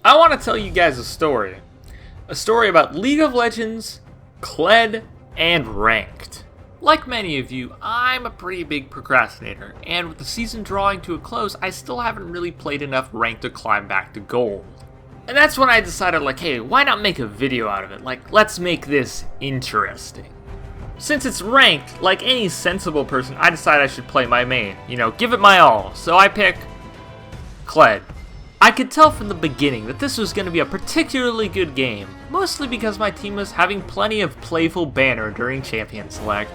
I want to tell you guys a story. A story about League of Legends, Kled, and Ranked. Like many of you, I'm a pretty big procrastinator, and with the season drawing to a close, I still haven't really played enough Ranked to climb back to gold. And that's when I decided, hey, why not make a video out of it? Let's make this interesting. Since it's Ranked, like any sensible person, I decided I should play my main. Give it my all. So I pick Kled. I could tell from the beginning that this was going to be a particularly good game, mostly because my team was having plenty of playful banter during Champion Select.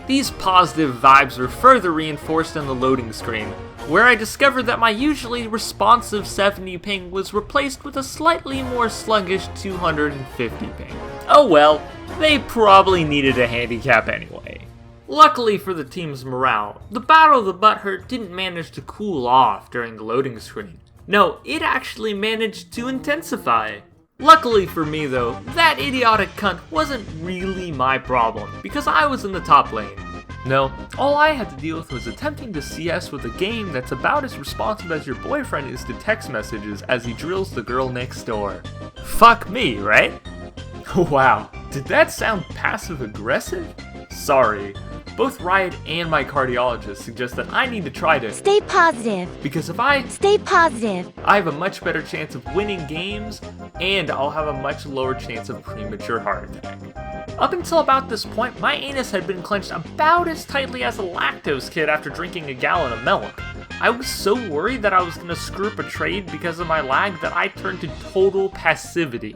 These positive vibes were further reinforced in the loading screen, where I discovered that my usually responsive 70 ping was replaced with a slightly more sluggish 250 ping. Oh well, they probably needed a handicap anyway. Luckily for the team's morale, the Battle of the Butthurt didn't manage to cool off during the loading screen. No, it actually managed to intensify. Luckily for me though, that idiotic cunt wasn't really my problem, because I was in the top lane. No, all I had to deal with was attempting to CS with a game that's about as responsive as your boyfriend is to text messages as he drills the girl next door. Fuck me, right? Wow, did that sound passive-aggressive? Sorry. Both Riot and my cardiologist suggest that I need to try to stay positive, because if I stay positive, I have a much better chance of winning games, and I'll have a much lower chance of premature heart attack. Up until about this point, my anus had been clenched about as tightly as a lactose kid after drinking a gallon of milk. I was so worried that I was going to screw up a trade because of my lag that I turned to total passivity.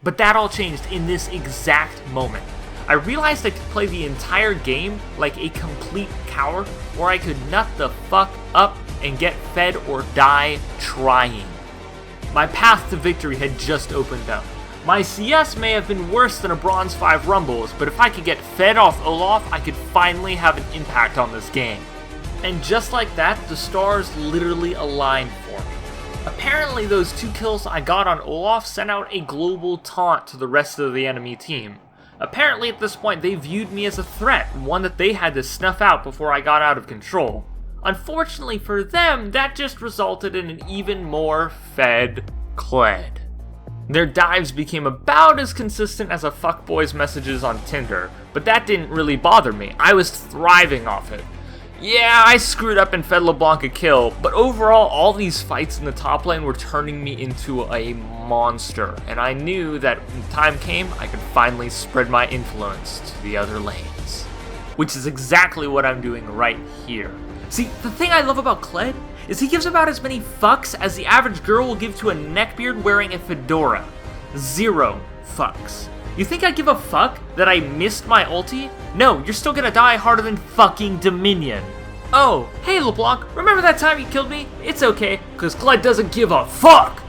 But that all changed in this exact moment. I realized I could play the entire game like a complete coward, or I could nut the fuck up and get fed or die trying. My path to victory had just opened up. My CS may have been worse than a Bronze 5 Rumbles, but if I could get fed off Olaf, I could finally have an impact on this game. And just like that, the stars literally aligned for me. Apparently those 2 kills I got on Olaf sent out a global taunt to the rest of the enemy team. Apparently at this point they viewed me as a threat, one that they had to snuff out before I got out of control. Unfortunately for them, that just resulted in an even more fed Kled. Their dives became about as consistent as a fuckboy's messages on Tinder, but that didn't really bother me. I was thriving off it. Yeah, I screwed up and fed LeBlanc a kill, but overall all these fights in the top lane were turning me into a monster, and I knew that when the time came, I could finally spread my influence to the other lanes. Which is exactly what I'm doing right here. See, the thing I love about Kled is he gives about as many fucks as the average girl will give to a neckbeard wearing a fedora. 0 fucks. You think I give a fuck that I missed my ulti? No, you're still gonna die harder than fucking Dominion. Oh, hey LeBlanc, remember that time you killed me? It's okay, cause Kled doesn't give a fuck!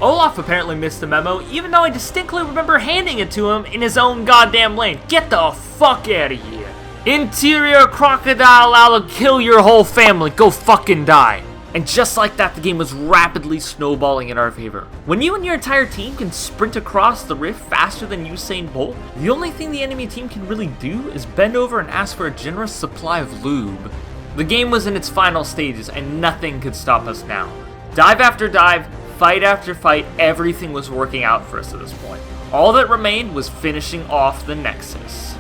Olaf apparently missed the memo, even though I distinctly remember handing it to him in his own goddamn lane. Get the fuck out of here. Interior crocodile, I'll kill your whole family, go fucking die. And just like that, the game was rapidly snowballing in our favor. When you and your entire team can sprint across the rift faster than Usain Bolt, the only thing the enemy team can really do is bend over and ask for a generous supply of lube. The game was in its final stages, and nothing could stop us now. Dive after dive, fight after fight, everything was working out for us at this point. All that remained was finishing off the Nexus.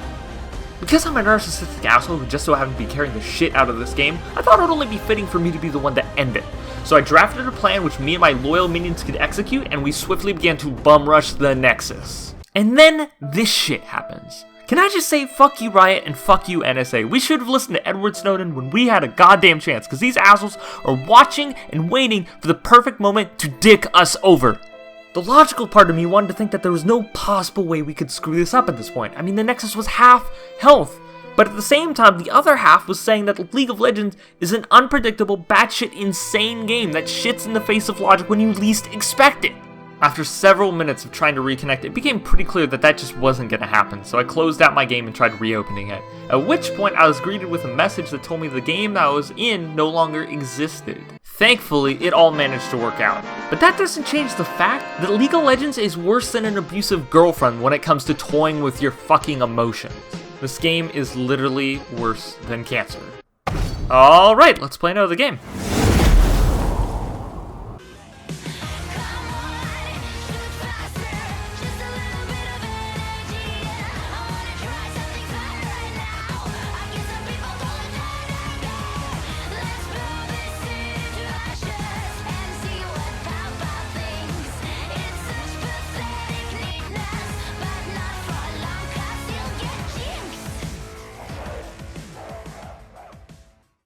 Because I'm a narcissistic asshole who just so happened to be carrying the shit out of this game, I thought it would only be fitting for me to be the one to end it. So I drafted a plan which me and my loyal minions could execute, and we swiftly began to bum rush the Nexus. And then this shit happens. Can I just say fuck you Riot and fuck you NSA? We should have listened to Edward Snowden when we had a goddamn chance, because these assholes are watching and waiting for the perfect moment to dick us over. The logical part of me wanted to think that there was no possible way we could screw this up at this point. I mean, the Nexus was half health. But at the same time, the other half was saying that League of Legends is an unpredictable, batshit insane game that shits in the face of logic when you least expect it. After several minutes of trying to reconnect, it became pretty clear that that just wasn't going to happen, so I closed out my game and tried reopening it. At which point, I was greeted with a message that told me the game that I was in no longer existed. Thankfully, it all managed to work out. But that doesn't change the fact that League of Legends is worse than an abusive girlfriend when it comes to toying with your fucking emotions. This game is literally worse than cancer. Alright, let's play another game.